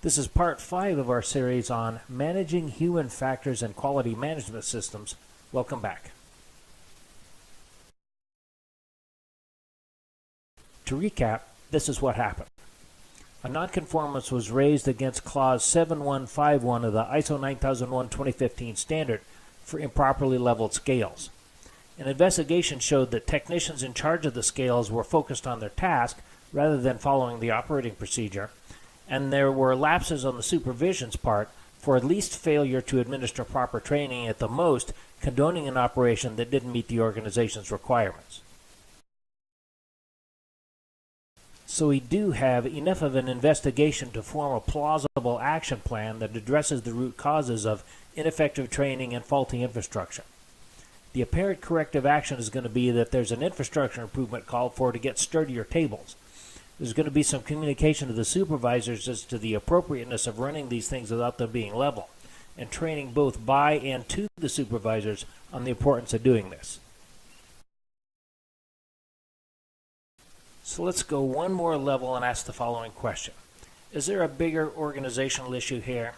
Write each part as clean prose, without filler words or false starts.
This is part 5 of our series on managing human factors and quality management systems. Welcome back. To recap, this is what happened. A nonconformance was raised against Clause 7151 of the ISO 9001:2015 standard for improperly leveled scales. An investigation showed that technicians in charge of the scales were focused on their task rather than following the operating procedure, and there were lapses on the supervision's part for at least failure to administer proper training, at the most condoning an operation that didn't meet the organization's requirements. So we do have enough of an investigation to form a plausible action plan that addresses the root causes of ineffective training and faulty infrastructure. The apparent corrective action is going to be that there's an infrastructure improvement called for to get sturdier tables. There's going to be some communication to the supervisors as to the appropriateness of running these things without them being level, and training both by and to the supervisors on the importance of doing this. So let's go one more level and ask the following question. Is there a bigger organizational issue here?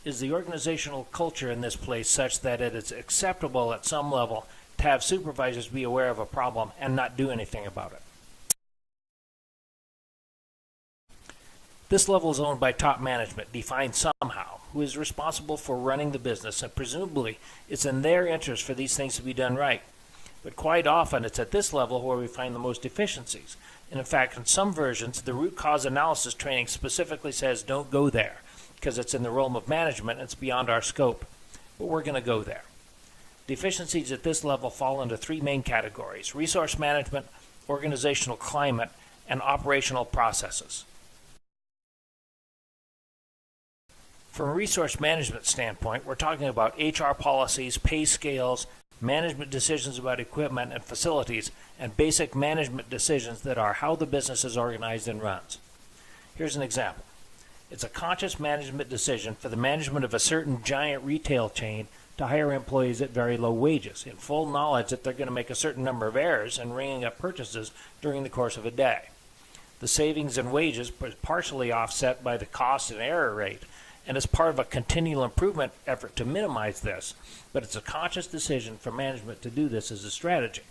Is the organizational culture in this place such that it is acceptable at some level to have supervisors be aware of a problem and not do anything about it? This level is owned by top management, defined somehow, who is responsible for running the business, and presumably it's in their interest for these things to be done right. But quite often it's at this level where we find the most deficiencies. And in fact, in some versions, the root cause analysis training specifically says don't go there, because it's in the realm of management and it's beyond our scope. But we're going to go there. Deficiencies at this level fall into 3 main categories: resource management, organizational climate, and operational processes. From a resource management standpoint, we're talking about HR policies, pay scales, management decisions about equipment and facilities, and basic management decisions that are how the business is organized and runs. Here's an example. It's a conscious management decision for the management of a certain giant retail chain to hire employees at very low wages, in full knowledge that they're going to make a certain number of errors and ringing up purchases during the course of a day. The savings in wages is partially offset by the cost and error rate, and as part of a continual improvement effort to minimize this, but it's a conscious decision for management to do this as a strategy.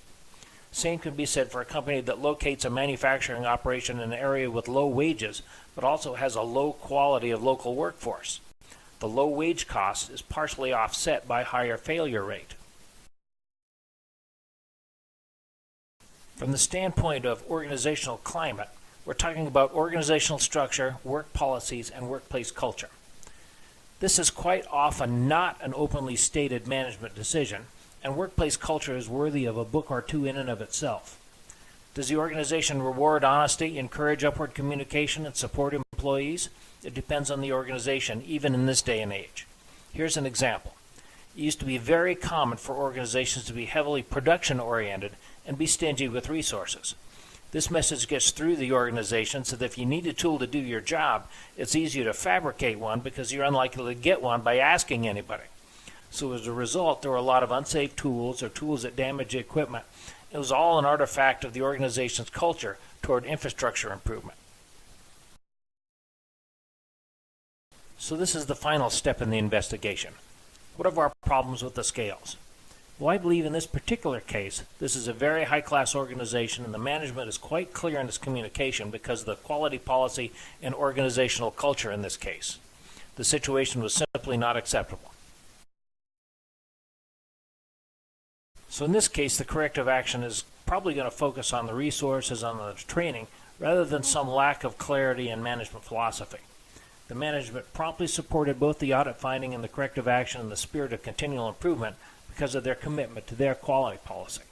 Same can be said for a company that locates a manufacturing operation in an area with low wages, but also has a low quality of local workforce. The low wage cost is partially offset by higher failure rate. From the standpoint of organizational climate, we're talking about organizational structure, work policies, and workplace culture. This is quite often not an openly stated management decision, and workplace culture is worthy of a book or two in and of itself. Does the organization reward honesty, encourage upward communication, and support employees? It depends on the organization, even in this day and age. Here's an example. It used to be very common for organizations to be heavily production-oriented and be stingy with resources. This message gets through the organization so that if you need a tool to do your job, it's easier to fabricate one because you're unlikely to get one by asking anybody. So as a result, there were a lot of unsafe tools or tools that damage the equipment. It was all an artifact of the organization's culture toward infrastructure improvement. So this is the final step in the investigation. What are our problems with the scales? Well, I believe in this particular case, this is a very high-class organization, and the management is quite clear in its communication because of the quality policy and organizational culture in this case. The situation was simply not acceptable. So in this case, the corrective action is probably going to focus on the resources, on the training, rather than some lack of clarity in management philosophy. The management promptly supported both the audit finding and the corrective action in the spirit of continual improvement because of their commitment to their quality policy.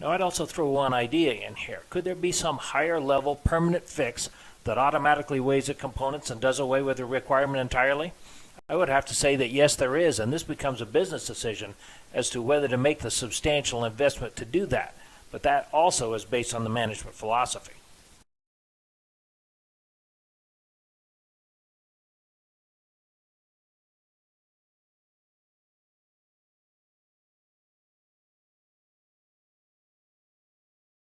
Now, I'd also throw one idea in here. Could there be some higher level permanent fix that automatically weighs the components and does away with the requirement entirely? I would have to say that yes, there is, and this becomes a business decision as to whether to make the substantial investment to do that. But that also is based on the management philosophy.